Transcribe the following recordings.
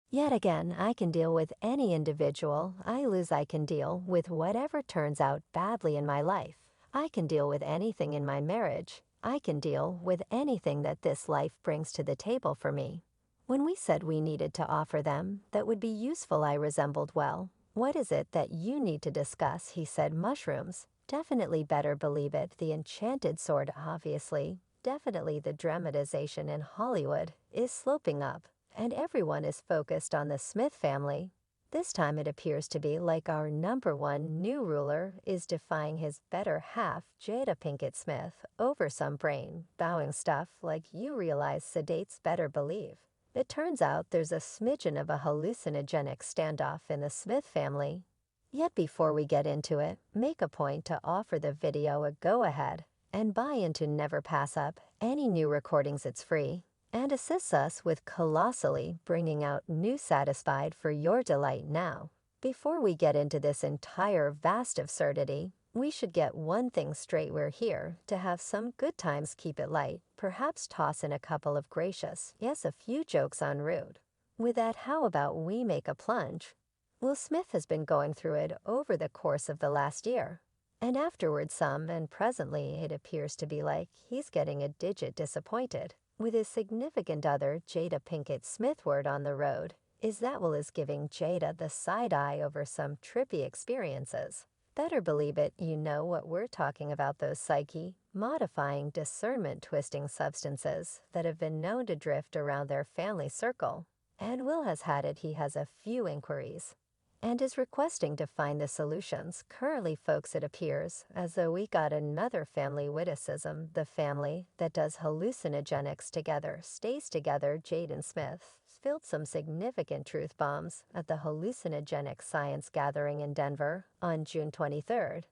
Yet again, I can deal with any individual. I can deal with whatever turns out badly in my life. I can deal with anything in my marriage. I can deal with anything that this life brings to the table for me. When we said we needed to offer them that would be useful, I resembled well. What is it that you need to discuss? He said, mushrooms. Definitely better believe it. The enchanted sword, obviously. Definitely the dramatization in Hollywood is sloping up, and everyone is focused on the Smith family. This time it appears to be like our number one new ruler is defying his better half, Jada Pinkett Smith, over some brain-bowing stuff like you realize sedates better believe. It turns out there's a smidgen of a hallucinogenic standoff in the Smith family. Yet before we get into it, make a point to offer the video a go-ahead and buy into Never Pass Up any new recordings. It's free and assists us with colossally bringing out new satisfied for your delight now. Before we get into this entire vast absurdity, we should get one thing straight. We're here to have some good times. Keep it light, perhaps toss in a couple of gracious, yes, a few jokes on rude. With that, how about we make a plunge? Will Smith has been going through it over the course of the last year, and afterwards some, and presently it appears to be like he's getting a digit disappointed with his significant other, Jada Pinkett Smith. Word on the road is that Will is giving Jada the side eye over some trippy experiences. Better believe it, you know what we're talking about, those psyche-modifying, discernment-twisting substances that have been known to drift around their family circle. And Will has had it. He has a few inquiries and is requesting to find the solutions. Currently, folks, it appears as though we got another family witticism. The family that does hallucinogenics together stays together. Jaden Smith spilled some significant truth bombs at the hallucinogenic science gathering in Denver on June 23rd.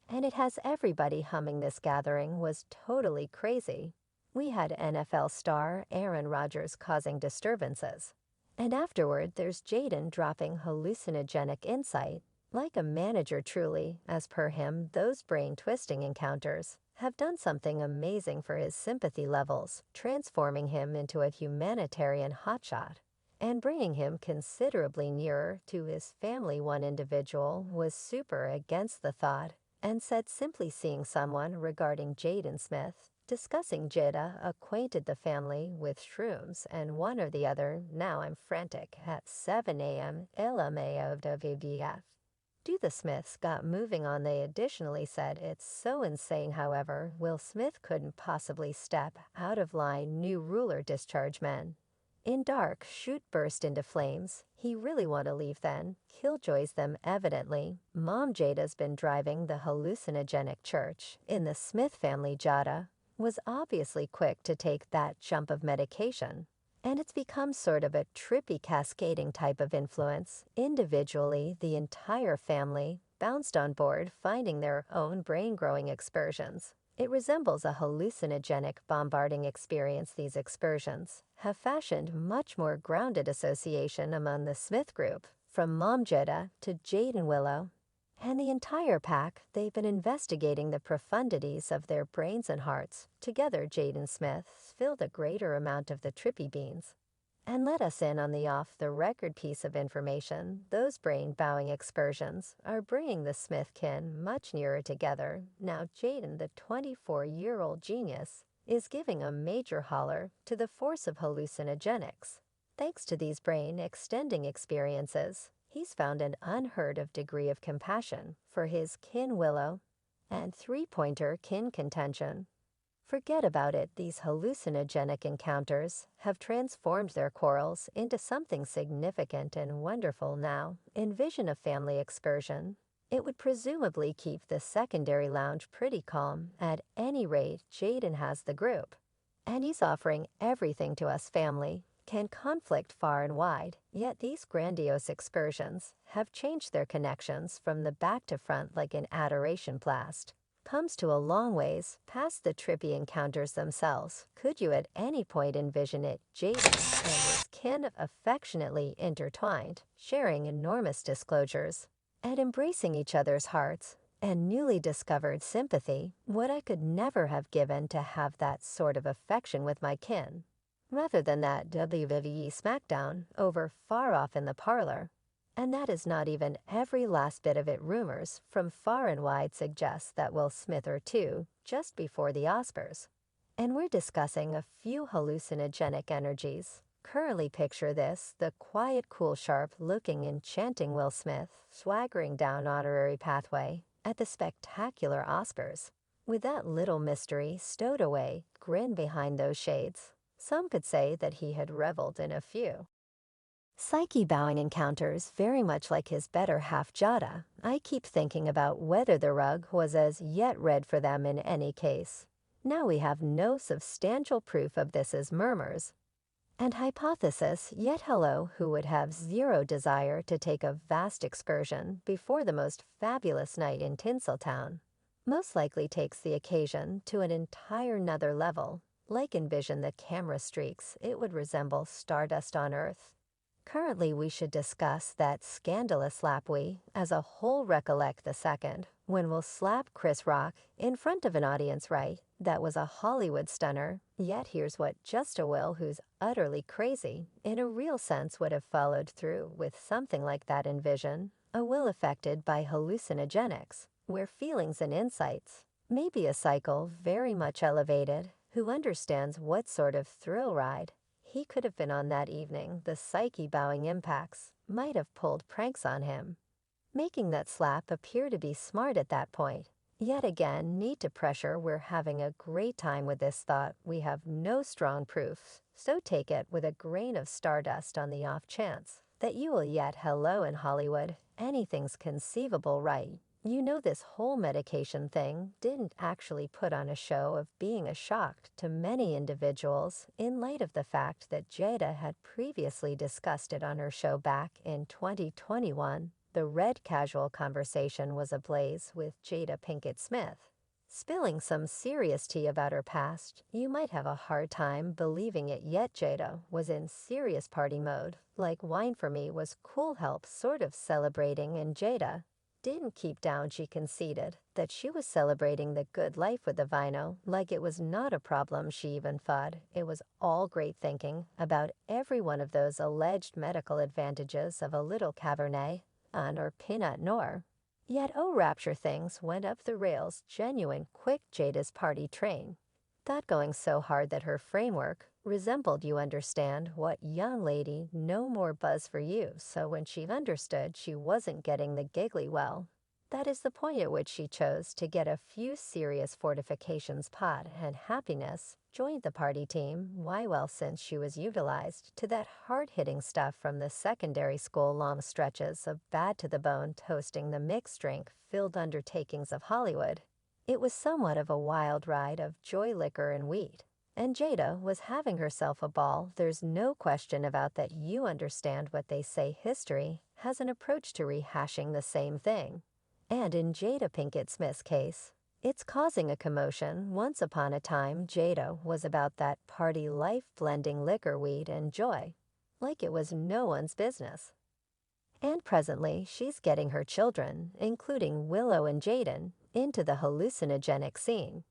And it has everybody humming. This gathering was totally crazy. We had NFL star Aaron Rodgers causing disturbances. And afterward, there's Jaden dropping hallucinogenic insight. Like a manager truly, as per him, those brain-twisting encounters have done something amazing for his sympathy levels, transforming him into a humanitarian hotshot and bringing him considerably nearer to his family. One individual was super against the thought and said simply seeing someone regarding Jaden Smith discussing Jada acquainted the family with shrooms and one or the other. Now I'm frantic at 7 a.m. LMAO. Do the Smiths got moving on? They additionally said it's so insane. However, Will Smith couldn't possibly step out of line. New ruler discharge men. In dark, shoot burst into flames. He really want to leave then. Killjoys them evidently. Mom Jada's been driving the hallucinogenic church. In the Smith family, Jada was obviously quick to take that jump of medication. And it's become sort of a trippy cascading type of influence. Individually, the entire family bounced on board, finding their own brain-growing excursions. It resembles a hallucinogenic bombarding experience. These excursions have fashioned much more grounded association among the Smith group, from Mom Jada to Jade and Willow, and the entire pack. They've been investigating the profundities of their brains and hearts. Together, Jaden Smith spilled a greater amount of the trippy beans and let us in on the off-the-record piece of information. Those brain-bowing excursions are bringing the Smith kin much nearer together. Now Jaden, the 24-year-old genius, is giving a major holler to the force of hallucinogenics. Thanks to these brain-extending experiences, he's found an unheard-of degree of compassion for his kin Willow and three-pointer kin contention. Forget about it. These hallucinogenic encounters have transformed their quarrels into something significant and wonderful. Now, envision a family excursion. It would presumably keep the secondary lounge pretty calm. At any rate, Jaden has the group, and he's offering everything to us. Family can conflict far and wide, yet these grandiose excursions have changed their connections from the back to front like an adoration blast. Comes to a long ways past the trippy encounters themselves. Could you at any point envision it? Jaden and his kin affectionately intertwined, sharing enormous disclosures and embracing each other's hearts and newly discovered sympathy. What I could never have given to have that sort of affection with my kin. rather than that WWE SmackDown over far off in the parlor. And that is not even every last bit of it. Rumors from far and wide suggest that Will Smith or two just before the Oscars. And we're discussing a few hallucinogenic energies. Currently picture this, the quiet, cool, sharp-looking, enchanting Will Smith swaggering down honorary pathway at the spectacular Oscars. With that little mystery stowed away, grin behind those shades. Some could say that he had reveled in a few psyche bowing encounters, very much like his better half Jada. I keep thinking about whether the rug was as yet red for them in any case. Now we have no substantial proof of this as murmurs and hypothesis, yet hello, who would have zero desire to take a vast excursion before the most fabulous night in Tinseltown. Most likely takes the occasion to an entire nother level. Like envision the camera streaks, it would resemble stardust on Earth. Currently we should discuss that scandalous slap we, as a whole recollect the second, when we'll slap Chris Rock in front of an audience right, that was a Hollywood stunner, yet here's what just a Will who's utterly crazy, in a real sense would have followed through with something like that in vision, a Will affected by hallucinogenics, where feelings and insights, maybe a cycle very much elevated, who understands what sort of thrill ride he could have been on that evening. The psyche bowing impacts might have pulled pranks on him, making that slap appear to be smart at that point. Yet again, need to pressure we're having a great time with this thought. We have no strong proofs, so take it with a grain of stardust on the off chance that you will yet hello in Hollywood. Anything's conceivable, right? You know, this whole medication thing didn't actually put on a show of being a shock to many individuals in light of the fact that Jada had previously discussed it on her show back in 2021. The red casual conversation was ablaze with Jada Pinkett Smith spilling some serious tea about her past. You might have a hard time believing it, yet Jada was in serious party mode. Like Wine for Me was Cool Help sort of celebrating, and Jada didn't keep down. She conceded that she was celebrating the good life with the vino, like it was not a problem. She even thought it was all great thinking about every one of those alleged medical advantages of a little Cabernet or Pinot Noir. Yet oh rapture, things went up the rails genuine quick. Jada's party train thought going so hard that her framework resembled, you understand, what young lady, no more buzz for you. So when she understood she wasn't getting the giggly, well, that is the point at which she chose to get a few serious fortifications pot, and happiness joined the party team. Why, well, since she was utilized to that hard-hitting stuff from the secondary school long stretches of bad to the bone toasting the mixed drink-filled undertakings of Hollywood, it was somewhat of a wild ride of joy, liquor, and weed. And Jada was having herself a ball. There's no question about that. You understand what they say, history has an approach to rehashing the same thing. And in Jada Pinkett Smith's case, it's causing a commotion. Once upon a time, Jada was about that party life, blending liquor, weed, and joy, like it was no one's business. And presently, she's getting her children, including Willow and Jaden, into the hallucinogenic scene.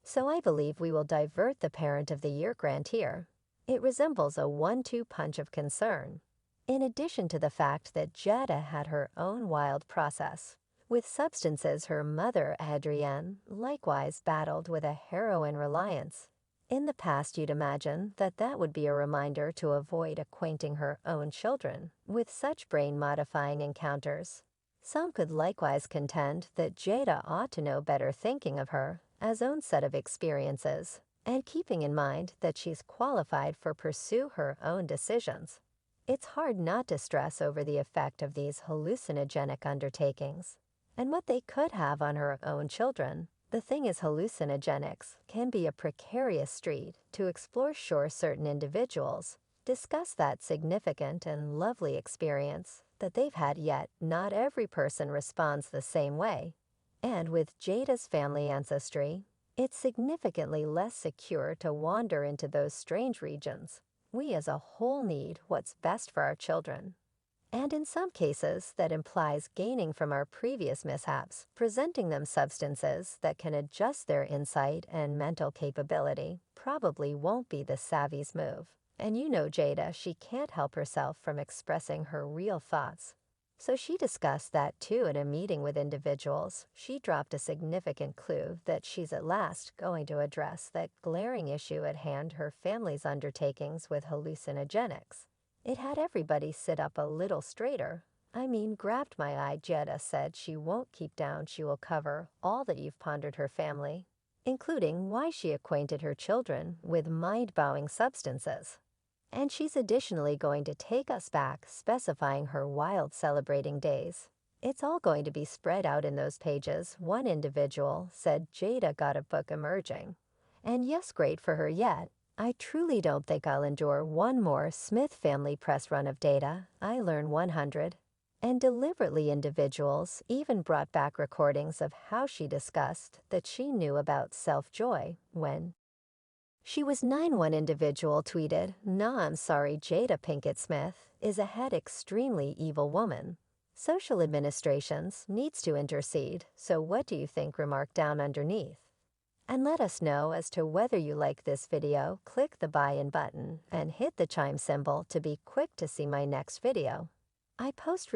So I believe we will divert the Parent of the Year grant here. It resembles a 1-2 punch of concern. In addition to the fact that Jada had her own wild process with substances, her mother, Adrienne, likewise battled with a heroin reliance. In the past, you'd imagine that that would be a reminder to avoid acquainting her own children with such brain-modifying encounters. Some could likewise contend that Jada ought to know better, thinking of her as own set of experiences, and keeping in mind that she's qualified for pursue her own decisions. It's hard not to stress over the effect of these hallucinogenic undertakings and what they could have on her own children. The thing is, hallucinogenics can be a precarious street to explore. Sure, certain individuals discuss that significant and lovely experience that they've had, yet not every person responds the same way. And with Jada's family ancestry, it's significantly less secure to wander into those strange regions. We as a whole need what's best for our children. And in some cases, that implies gaining from our previous mishaps, presenting them substances that can adjust their insight and mental capability probably won't be the savvy's move. And you know Jada, she can't help herself from expressing her real thoughts. So she discussed that too in a meeting with individuals. She dropped a significant clue that she's at last going to address that glaring issue at hand, her family's undertakings with hallucinogenics. It had everybody sit up a little straighter. I mean, grabbed my eye. Jada said she won't keep down. She will cover all that you've pondered her family, including why she acquainted her children with mind-bowing substances. And she's additionally going to take us back, specifying her wild celebrating days. It's all going to be spread out in those pages. One individual said Jada got a book emerging. And yes, great for her, yet I truly don't think I'll endure one more Smith family press run of data. I learn 100. And deliberately individuals even brought back recordings of how she discussed that she knew about self-joy when she was 9. One individual tweeted, "Nah, I'm sorry, Jada Pinkett Smith is a head extremely evil woman. Social administrations needs to intercede, so what do you think?" Remark down underneath. And let us know as to whether you like this video. Click the buy-in button and hit the chime symbol to be quick to see my next video. I post